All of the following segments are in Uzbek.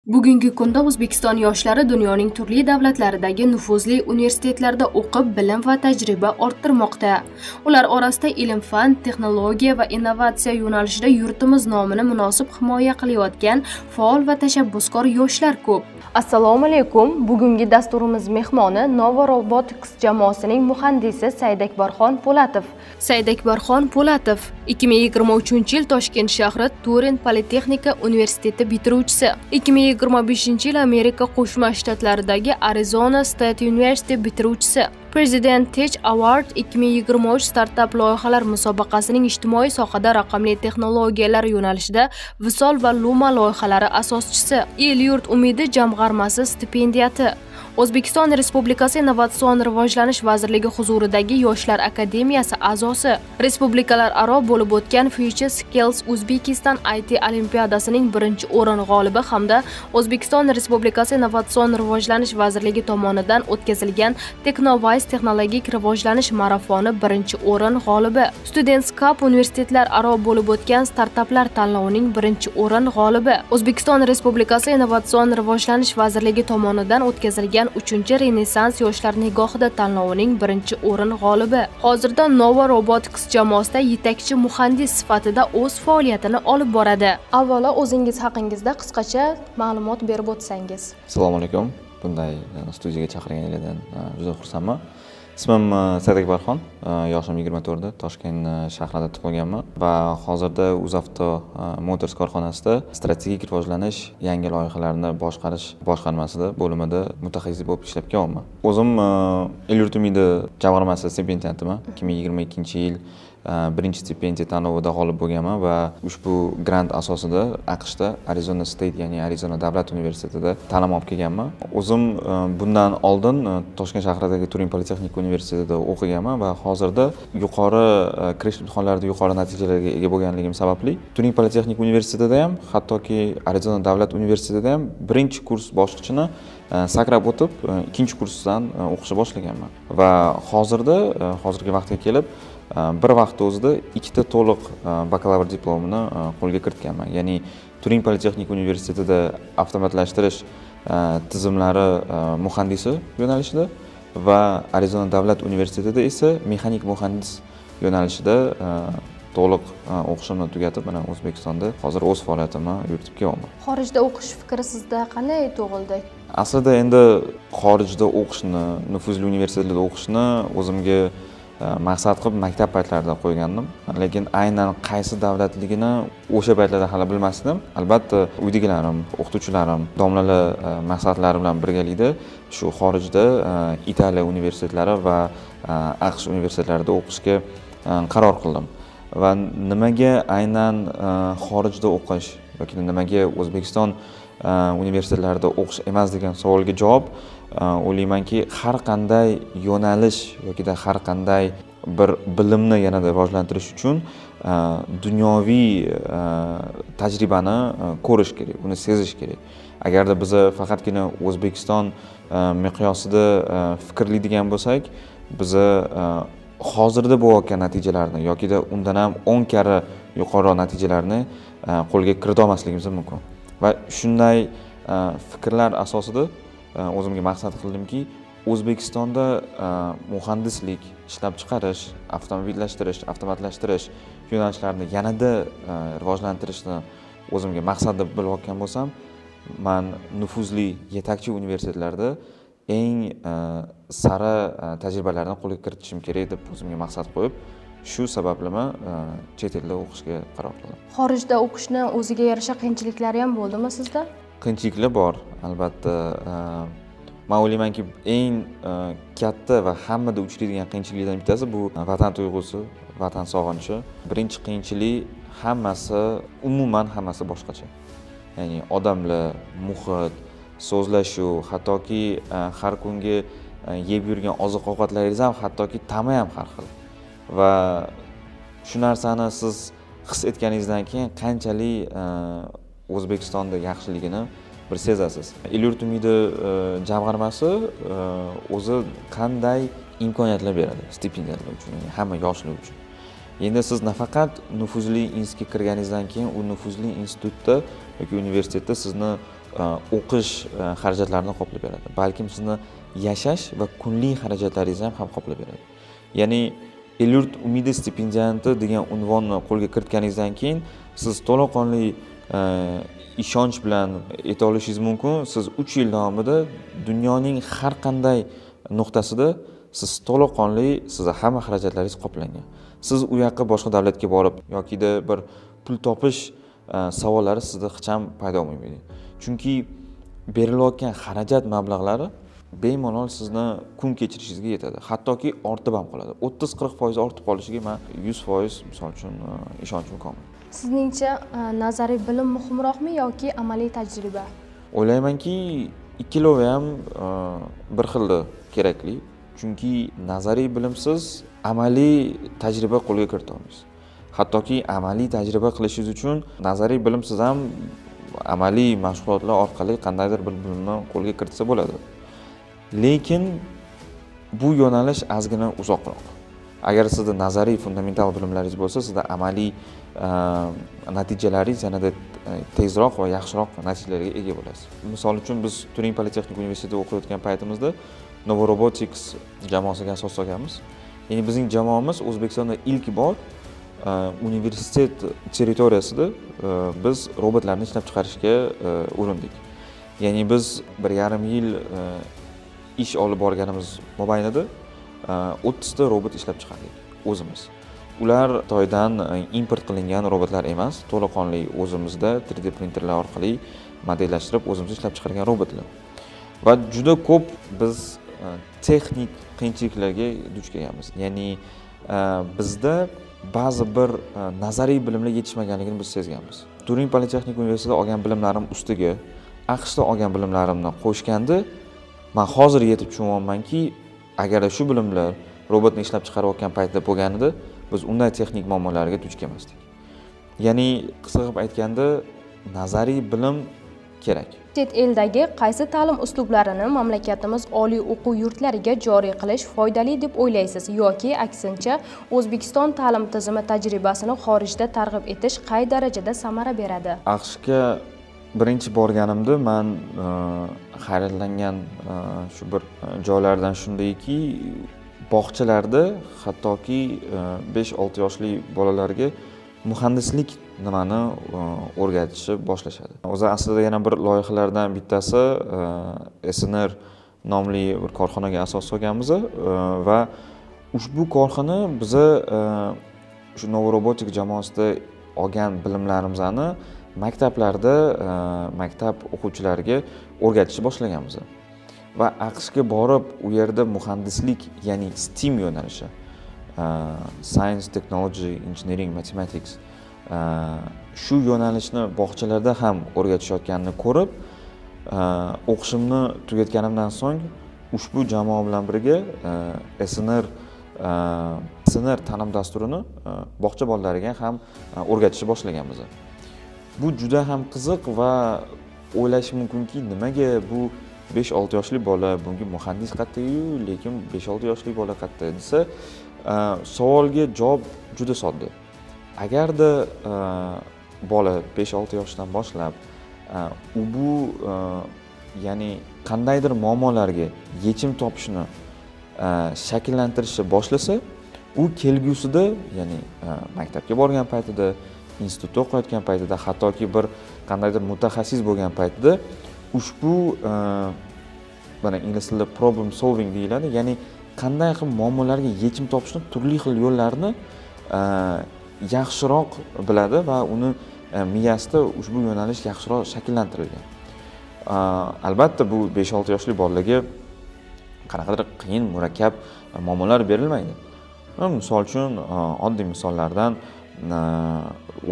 Bugungi kunda O'zbekiston yoshlari dunyoning turli davlatlaridagi nufuzli universitetlarda o'qib, bilim va tajriba orttirmoqda. Ular orasida ilm-fan, texnologiya va innovatsiya yo'nalishida yurtimiz nomini munosib himoya qilayotgan faol va tashabbuskor yoshlar ko'p. Assalomu alaykum. Bugungi dasturimiz mehmoni Nova Robotics jamoasining muhandisi Saidakbarxon Po'latov. Saidakbarxon Po'latov 2023-yil Toshkent shahri Turin Politexnika universiteti bitiruvchisi. 2025-yil Amerika Qo'shma Shtatlaridagi Arizona State University bitiruvchisi. President Tech Award 2023 startap loyihalar musobaqasining ijtimoiy sohada raqamli texnologiyalar yo'nalishida Visol va Luma loyihalari asoschisi. El-yurt umidi jamg'armasi stipendiyati. O'zbekiston Respublikasi Innovatsion rivojlanish vazirligi huzuridagi Yoshlar akademiyasi a'zosi. Respublikalar aro bo'lib o'tgan Future Skills Uzbekistan IT olimpiadasining birinchi o'rin g'olibi hamda O'zbekiston Respublikasi Innovatsion rivojlanish vazirligi tomonidan o'tkazilgan Technovice texnologik rivojlanish marafoni birinchi o'rin g'olibi. Students Cup universitetlar aro bo'lib o'tgan startaplar tanlovining birinchi o'rin g'olibi. O'zbekiston Respublikasi Innovatsion rivojlanish vazirligi tomonidan o'tkazilgan 3-Renessans yoshlar nigohida tanlovining birinchi o'rin g'olibi. Hozirda Nova Robotics jamoasida yetakchi muhandis sifatida o'z faoliyatini olib boradi. Avvalo o'zingiz haqingizda qisqacha ma'lumot berib o'tsangiz. Assalomu alaykum. Bunday studiyaga chaqirganingizdan juda xursandman. Ismim Saidakbarxon, yoshim 24 da, Toshkent shahrida tug'ilganman va hozirda UzAvto Motors korxonasida strategik rivojlanish, yangi loyihalarni boshqarish boshqarmasida bo'limida mutaxassis bo'lib ishlab kelyapman. O'zim El-yurt umidi jamg'armasi stipendiyatiman. 2022-yil birinchi stipendiya tanlovida g'olib bo'lganman va ushbu grant asosida AQShda Arizona State, ya'ni Arizona davlat universitetida ta'lim olib kelganman. O'zim bundan oldin Toshkent shahridagi Turin Politexnika universitetida o'qiganman va hozirda yuqori kirish imtihonlarida yuqori natijalarga ega bo'lganligim sababli Turin Politexnika universitetida ham, hattoki Arizona davlat universitetida ham birinchi kurs bosqichini sakrab o'tib, ikkinchi kursdan o'qishni boshlaganman va hozirgi vaqtga kelib bir vaqt o'zida ikkita to'liq bakalavr diplomini qo'lga kiritganman. Ya'ni Turin Politexnika universitetida avtomatlashtirish tizimlari muhandisi yo'nalishida va Arizona davlat universitetida esa mexanik muhandis yo'nalishida to'liq o'qishimni tugatib, mana O'zbekistonda hozir o'z faoliyatimni yuritib kelyapman. Xorijda o'qish fikri sizda qanday tug'ildi? Aslida endi xorijda o'qishni, nufuzli universitetlarda o'qishni o'zimga maqsad qilib maktab paytlarida qo'ygandim. Lekin aynan qaysi davlatligini o'sha paytlarda hali bilmasdim. Albatta, uydagilarim, o'qituvchilarim, domlalar maqsadlari bilan birgalikda shu xorijda Italiya universitetlari va AQSh universitetlarida o'qishga qaror qildim. Va nimaga aynan xorijda o'qish yoki nimaga O'zbekiston universitetlarida o'qish emas degan savolga javob o'ylaymanki, har qanday yo'nalish yoki har qanday bir bilimni yanada rivojlantirish uchun dunyoviy tajribani ko'rish kerak, uni sezish kerak. Agarda biz faqatgina O'zbekiston miqyosida fikrlaydigan bo'lsak, biz hozirda bo'layotgan natijalarni yoki undan ham 10 karra yuqoriroq natijalarni qo'lga kirita olmasligimiz mumkin. Va shunday fikrlar asosida o'zimga maqsad qildimki, O'zbekistonda muhandislik, ishlab chiqarish, avtomatlashtirish yo'nalishlarini yanada rivojlantirishni o'zimga maqsad deb bilayotgan bo'lsam, men nufuzli yetakchi universitetlarda eng sara tajribalarni qo'lga kiritishim kerak deb o'zimga maqsad qo'yib, shu sababli chet elda o'qishga qaror qildim. Xorijda o'qishni o'ziga yarasha qiyinchiliklari ham bo'ldimi sizda? Qiyinchiliklar bor, albatta. Men o'ylaymanki, eng katta va hammada uchraydigan qiyinchiliklardan bittasi bu vatan tuyg'usi, vatan sog'inchi. Birinchi qiyinchilik umuman hammasi boshqacha. Ya'ni odamlar, muhit, so'zlashuv, hattoki har kungi yeb yurgan oziq-ovqatlaringiz ham, hattoki ta'mi ham har xil. Va shu narsani siz his etganingizdan keyin qanchalik O'zbekistonda yaxshiligini bir sezasiz. El-yurt umidi jamg'armasi o'zi qanday imkoniyatlar beradi stipendiyalar uchun, hamma yoshlar uchun. Endi siz nafaqat nufuzli institutga kirganingizdan keyin u nufuzli institutda yoki universitetda sizni o'qish xarajatlarini qoplab beradi, balkim sizni yashash va kunlik xarajatlaringizni ham qoplab beradi. Ya'ni El-yurt umidi stipendianti degan unvonni qo'lga kiritganingizdan keyin siz to'laqonli ishonch bilan ayta olishingiz mumkin, siz 3 yil davomida dunyoning har qanday nuqtasida siz to'laqonli sizni hamma xarajatlaringiz qoplangan. Siz u yoqqa boshqa davlatga borib yokida bir pul topish savollari sizda hech ham paydo bo'lmaydi. Chunki berilayotgan xarajat mablag'lari bemalol sizni kun kechirishingizga yetadi. Hattoki ortib ham qoladi. 30-40% ortib qolishiga men 100% misol uchun ishonchim komil. Sizningcha nazariy bilim muhimroqmi yoki amaliy tajriba? O'ylaymanki, ikkalovi ham bir xil kerakli. Chunki nazariy bilimsiz amaliy tajriba qo'lga kirita olmaysiz. Hattoki amaliy tajriba qilishingiz uchun nazariy bilimsiz ham amaliy mashg'ulotlar orqali qandaydir bir bilimni qo'lga kiritsa bo'ladi. Lekin bu yo'nalish ozgina uzoqroq. Agar sizda nazariy fundamental bilimlaringiz bo'lsa, sizda amaliy natijalaringiz yanada tezroq va yaxshiroq natijalarga ega bo'lasiz. Misol uchun biz Turin Politexnik universitetida o'qiyotgan paytimizda Novorobotics jamoasiga asos solganmiz. Ya'ni bizning jamoamiz O'zbekistonda ilk bor universitet territoriyasida biz robotlarni ishlab chiqarishga urindik. Ya'ni biz 1,5 yil ish olib borganimiz mobaynida 30 ta robot ishlab chiqardik o'zimiz. Ular Xitoydan import qilingan robotlar emas, to'laqonli o'zimizda 3D printerlar orqali modellashtirib o'zimiz ishlab chiqargan robotlar. Va juda ko'p biz texnik qiyinchiliklarga duch kelganmiz. Ya'ni bizda ba'zi bir nazariy bilimlar yetishmaganligini biz sezganmiz. Turin Politexnik universitetida olgan bilimlarim ustiga AQShda olgan bilimlarimni qo'shganda men hozir yetib tushunyapmanki, agar shu bilimlar robotni ishlab chiqarayotgan paytda bo'lganida biz unday texnik muammolarga duch kelmasdik. Ya'ni qisqa qilib aytganda, nazariy bilim kerak. Chet eldagi qaysi ta'lim uslublarini mamlakatimiz oliy o'quv yurtlariga joriy qilish foydali deb o'ylaysiz yoki aksincha O'zbekiston ta'lim tizimi tajribasini xorijda targ'ib etish qay darajada samara beradi? AQShga birinchi borganimda men hayratlangan shu bir joylardan shundayki, bog'chalarda hattoki 5-6 yoshli bolalarga muhandislik nimani o'rgatishni boshlashadi. O'zi aslida yana bir loyihalardan bittasi SNR nomli bir korxonaga asos solganmiz va ushbu korxona biza shu Novorobotik jamoasida olgan bilimlarimizni maktablarda maktab o'quvchilariga o'rgatishni boshlaganmiz. Va AQShga borib u yerda muhandislik, ya'ni STEM yo'nalishi, Science, Technology, Engineering, Mathematics shu yo'nalishni bog'chalarda ham o'rgatishayotganini ko'rib, o'qishimni tugatganimdan so'ng ushbu jamoa bilan birga SNR ta'lim dasturini bog'cha bolalariga ham o'rgatishni boshlaganmiz. Bu juda ham qiziq va o'ylash mumkinki, nimaga bu 5-6 yoshli bola bunga muhandis qayerda-yu, lekin 5-6 yoshli bola qayerda desa, savolga javob juda sodda. Agarda bola 5-6 yoshdan boshlab bu ya'ni qandaydir muammolarga yechim topishni shakllantirishni boshlasa, u kelgusida, ya'ni maktabga borgan paytida, institutda o'qiyotgan paytida, hattoki bir qandaydir mutaxassis bo'lgan paytida ushbu mana ingliz tilida problem solving deyiladi, ya'ni qanday qilib muammolarga yechim topishni turli xil yo'llarni yaxshiroq biladi va uni miyasida ushbu yo'nalish yaxshiroq shakllantirilgan. Albatta bu 5-6 yoshli bolalarga qanaqadir qiyin, murakkab muammolar berilmaydi. Misol uchun oddiy misollardan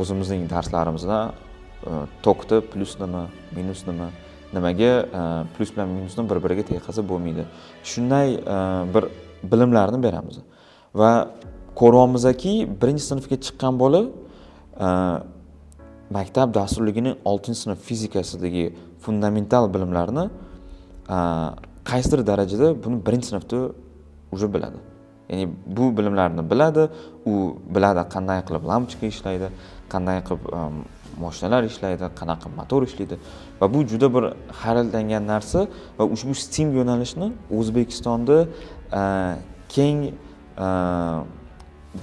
o'zimizning darslarimizda tokda plyus nima, minus nima, nimaga plyus bilan minusni bir-biriga teqasa bo'lmaydi. Shunday bir bilimlarni beramiz. Va ko'ryapmizki, 1-sinfga chiqqan bola maktab dasturligining 6-sinf fizikasidagi fundamental bilimlarni qaysidir darajada buni 1-sinfda уже biladi. Ya'ni bu bilimlarni biladi, u biladi qanday qilib lampochka ishlaydi, qanday qilib mashinalar ishlaydi, qanaqa motor ishlaydi va bu juda bir xayollangan narsa va ushbu STEAM yo'nalishni O'zbekistonda keng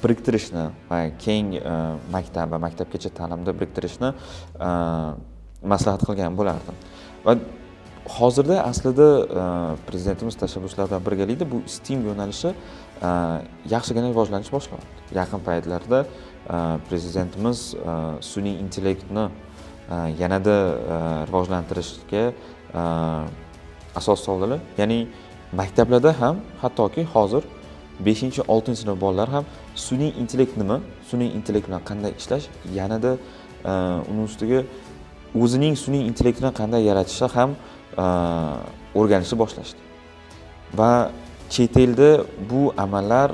biriktirishni va keng maktab va maktabgacha ta'limda biriktirishni maslahat qilgan bo'lardim. Va hozirda aslida prezidentimiz tashabbuslari bilan birgalikda bu STEAM yo'nalishi yaxshigina rivojlanish boshladi. Yaqin paytlarda prezidentimiz sun'iy intellektni yanada rivojlantirishga asos soldilar. Ya'ni maktablarda ham hattoki hozir 5-6 sinf bolalar ham sun'iy intellekt nima, sun'iy intellekt bilan qanday ishlash, yanada uning ustiga o'zining sun'iy intellektini qanday yaratishni ham o'rganishni boshlashdi. Va chet elda bu amallar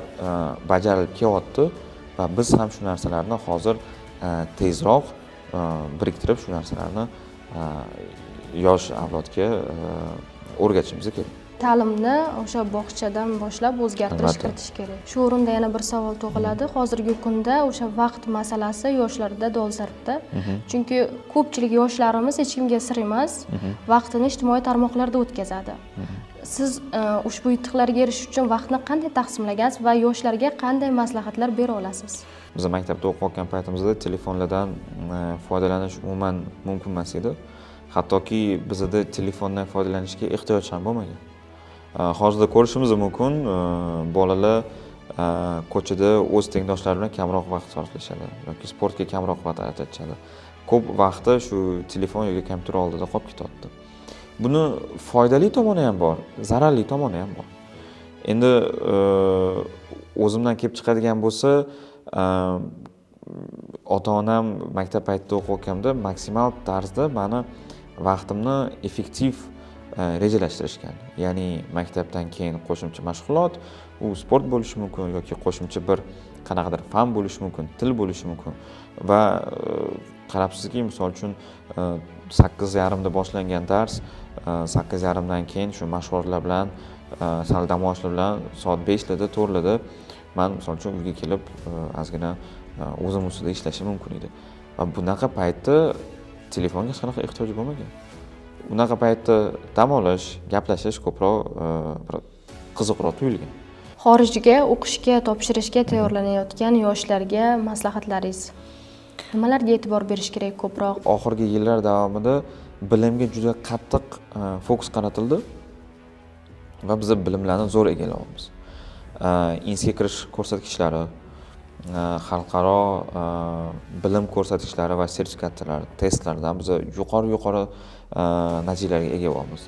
bajarilib kelyapti va biz ham shu narsalarni hozir tezroq biriktirib shu narsalarni yosh avlodga o'rgatishimiz kerak. Ta'limni o'sha bog'chadan boshlab o'zgartirish kiritish kerak. Shu o'rinda yana bir savol tug'iladi. Hozirgi kunda o'sha vaqt masalasi yoshlarda dolzarbda. Chunki ko'pchilik yoshlarimiz hech kimga sir emas, vaqtini ijtimoiy tarmoqlarda o'tkazadi. Siz ushbu yutuqlarga erishish uchun vaqtni qanday taqsimlagansiz va yoshlarga qanday maslahatlar bera olasiz? Biz maktabda o'qiyotgan paytimizda telefonlardan foydalanish umuman mumkin emas edi. Hattoki bizda telefondan foydalanishga ehtiyoj ham bo'lmagan. Hozirda ko'rishimiz mumkin, bolalar ko'chada o'z tengdoshlari bilan kamroq vaqt sarflashadi yoki sportga kamroq vaqt ajratishadi. Ko'p vaqti shu telefon yoki kompyuter oldida qolib ketyapti. Buni foydali tomoni ham bor, zararli tomoni ham bor. Endi o'zimdan kelib chiqadigan bo'lsa, ota-onam maktab paytida o'qiyotganda maksimal tarzda meni vaqtimni effektiv rejalashtirishgan. Ya'ni maktabdan keyin qo'shimcha mashg'ulot, u sport bo'lishi mumkin yoki qo'shimcha bir qanaqadir fan bo'lishi mumkin, til bo'lishi mumkin va qarabsizki, misol uchun 8:30 da boshlangan dars 8:30 dan keyin shu mashg'ulotlar bilan, sal dam olishlar bilan soat 5larda, 4larda men misol uchun uyga kelib ozgina o'zim ustida ishlashim mumkin edi. Va bunaqa paytda telefonga hech qanaqa ehtiyoj bo'lmagan. Unaqa paytda dam olish, gaplashish ko'proq qiziqroq tuyulgan. Xorijga o'qishga, topshirishga tayyorlanayotgan yoshlarga maslahatlaringiz nimalarga e'tibor berish kerak ko'proq? Oxirgi yillar davomida bilimga juda qattiq fokus qaratildi va biz bilimlarni zo'r egallayapmiz. Insga kirish ko'rsatkichlari, xalqaro bilim ko'rsatkichlari va sertifikatlari, testlardan biz yuqori natijalarga ega bo'lamiz.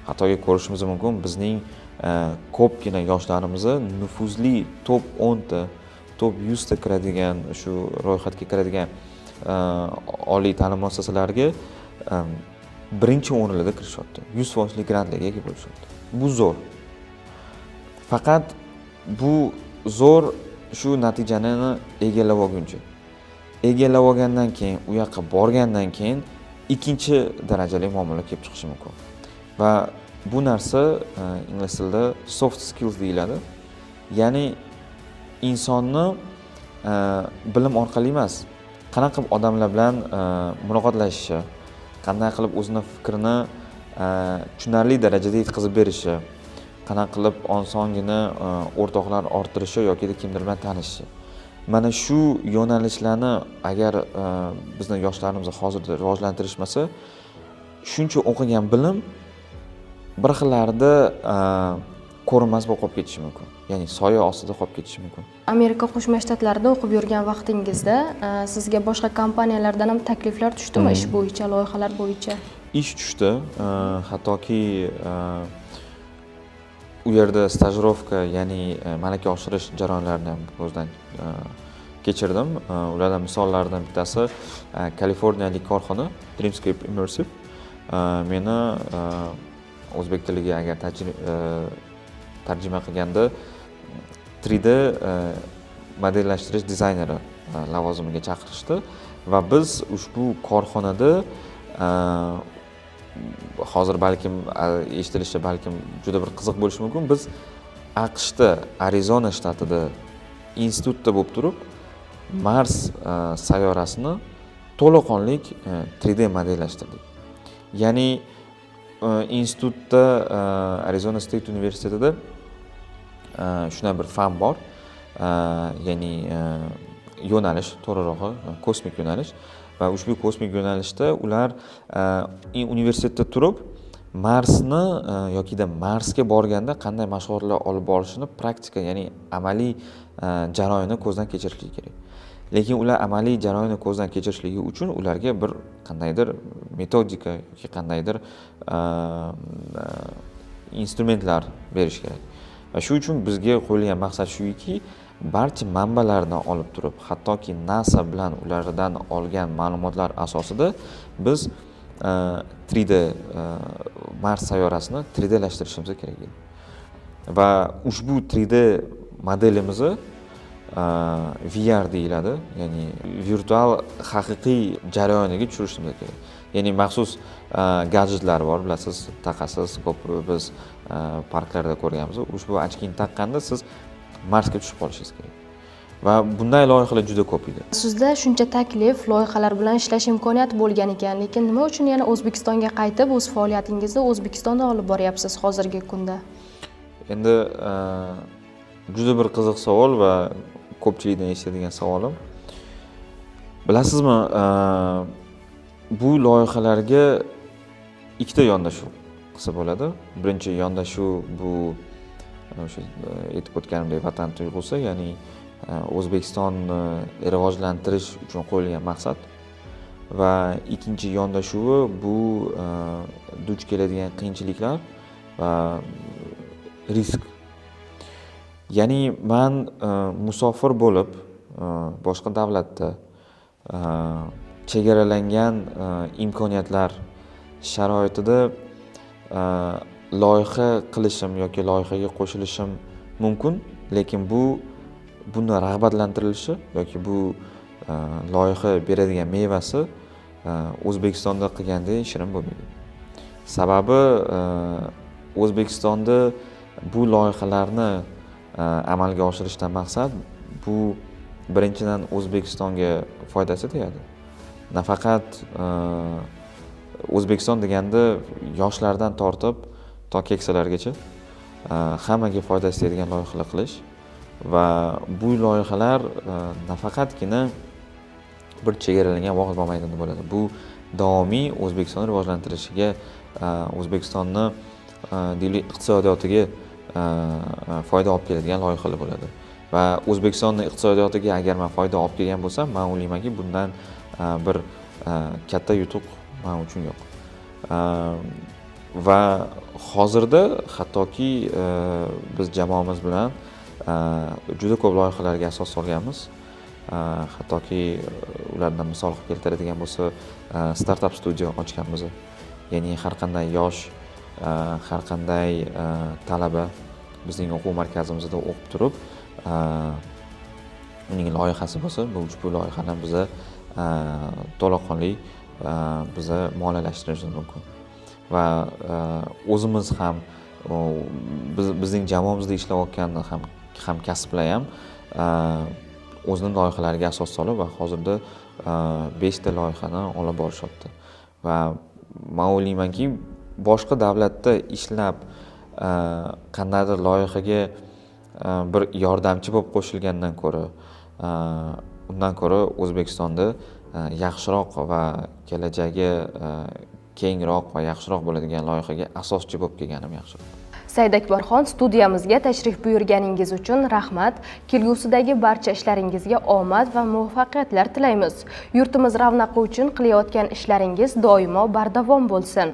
Hattoki ko'rishimiz mumkin, bizning ko'pgina yoshlarimizni nufuzli top 10 ta, top 100 ta kiradigan, shu ro'yxatga kiradigan oliy ta'lim muassasalariga birinchi o'rinlarda kirishyapti. 100% grantlarga ega bo'lishyapti. Bu zo'r. Faqat bu zo'r shu natijani egallab olgandan keyin, u yoqqa borgandan keyin ikkinchi darajali muammolar kelib chiqishi mumkin. Va bu narsa ingliz tilida soft skills deyiladi. Ya'ni insonni bilim orqali emas, qanaqa qilib odamlar bilan muloqotlashishi, qanday qilib o'zini fikrini tushunarli darajada yetkazib berishi, qanaqa qilib osongina o'rtoqlar orttirishi yoki kimdir bilan tanishishi. Mana shu yo'nalishlarni agar bizning yoshlarimiz hozirda rivojlantirishmasa, shuncha o'qigan bilim bir xillarda ko'rinmas bo'lib qolib ketishi mumkin. Ya'ni soya ostida qolib ketishi mumkin. Amerika Qo'shma Shtatlarida o'qib yurgan vaqtingizda sizga boshqa kompaniyalardan ham takliflar tushdimi ish bo'yicha, loyihalar bo'yicha? Ish tushdi. Hattoki u yerda stajirovka, ya'ni malaka oshirish jarayonlarini ham ko'zdan kechirdim. Ulardan misollardan bittasi Kaliforniyalik korxona Dreamscape Immersive meni o'zbek tiliga agar tarjima qilganda 3D modellashtirish dizayneri lavozimiga chaqirishdi va biz ushbu korxonada hozir balkim eshitilishi balkim juda bir qiziq bo'lishi mumkin. Biz AQShda, Arizona shtatida institutda bo'lib turib, Mars sayyorasini to'laqonlik 3D modellashtirdik. Ya'ni institutda Arizona State universitetida shunday bir fan bor. Ya'ni yo'nalish, to'g'rirog'i kosmik yo'nalish va ushbu kosmik yo'nalishda ular universitetda turib Marsni yokida Marsga borganda qanday mashg'ulotlar olib borishini praktika, ya'ni amaliy jarayonni ko'zdan kechirishligi kerak. Lekin ular amaliy jarayonni ko'zdan kechirishligi uchun ularga bir qandaydir metodika yoki qandaydir instrumentlar berish kerak. Va shu uchun bizga qo'yilgan maqsad shuki, barcha manbalardan olib turib, hattoki NASA bilan ulardan olgan ma'lumotlar asosida biz 3D Mars sayyorasini 3D lashtirishimiz kerak edi. Va ushbu 3D modelimizni VR deyiladi, ya'ni virtual haqiqiy jarayoniga tushirishimiz kerak. Ya'ni maxsus gadjetlar bor, bilasiz, taqasiz, ko'p biz parklarda ko'rganmiz. Ushbu ochkini taqqanda siz Marsga tushib qolishingiz kerak. Va bunday loyihalar juda ko'p edi. Sizda shuncha taklif, loyihalar bilan ishlash imkoniyati bo'lgan ekan, lekin nima uchun yana O'zbekistonga qaytib o'z faoliyatingizni O'zbekistonda olib boryapsiz hozirgi kunda? Endi juda bir qiziq savol va ko'pchilikdan eshitadigan savolim. Bilasizmi, bu loyihalarga ikkita yondashuv qilsa bo'ladi. Birinchi yondashuv bu o'sha aytib o'tganimdek vatan tuyg'usi, ya'ni O'zbekistonni rivojlantirish uchun qo'yilgan maqsad. Va ikkinchi yondashuvi bu duch keladigan qiyinchiliklar va risk. Ya'ni men musofir bo'lib boshqa davlatda chegaralangan imkoniyatlar sharoitida loyiha qilishim yoki loyihaga qo'shilishim mumkin, lekin buni rag'batlantirilishi yoki bu loyiha beradigan mevasi O'zbekistonda qilgandek shirin bo'lmaydi. Sababi O'zbekistonda bu loyihalarni amalga oshirishdan maqsad bu birinchidan O'zbekistonga foydasi tegadi. Nafaqat O'zbekiston deganda yoshlardan tortib to keksalargacha hammaga foydasi tegadigan loyihalar qilish va bu loyihalar nafaqatgina bir chegaralangan vaqt maydonida bo'ladi. Bu davomiy O'zbekistonni rivojlantirishiga, O'zbekistonni deylik iqtisodiyotiga foyda olib keladigan loyihalar bo'ladi. Va O'zbekistonning iqtisodiyotiga agar men foyda olib kelgan bo'lsam, men o'ylaymanki, bundan bir katta yutuq men uchun yo'q. Va hozirda hattoki biz jamoamiz bilan juda ko'p loyihalarga asos solganmiz. Hattoki ulardan misol keltiradigan bo'lsa, startup studio ochganmiz. Ya'ni har qanday yosh, har qanday talaba bizning o'quv markazimizda o'qib turib, uning loyihasi bo'lsa, bu loyihani biz to'laqonli biz moliyalashtirishimiz mumkin. Va o'zimiz ham bizning jamoamizda ishlayotgan hamkasblar ham o'zining loyihalariga asos solib va hozirda 5 ta loyihani olib borishyapti. Va men o'ylaymanki, boshqa davlatda ishlab qandaydir loyihaga bir yordamchi bo'lib qo'shilgandan ko'ra, undan ko'ra O'zbekistonda yaxshiroq va kelajagi kengroq va yaxshiroq bo'ladigan loyihaga asoschi bo'lib kelganim yaxshiroq. Said Akbarxon, studiyamizga tashrif buyurganingiz uchun rahmat. Kelgusidagi barcha ishlaringizga omad va muvaffaqiyatlar tilaymiz. Yurtimiz ravnaqi uchun qilayotgan ishlaringiz doimo bardavom bo'lsin.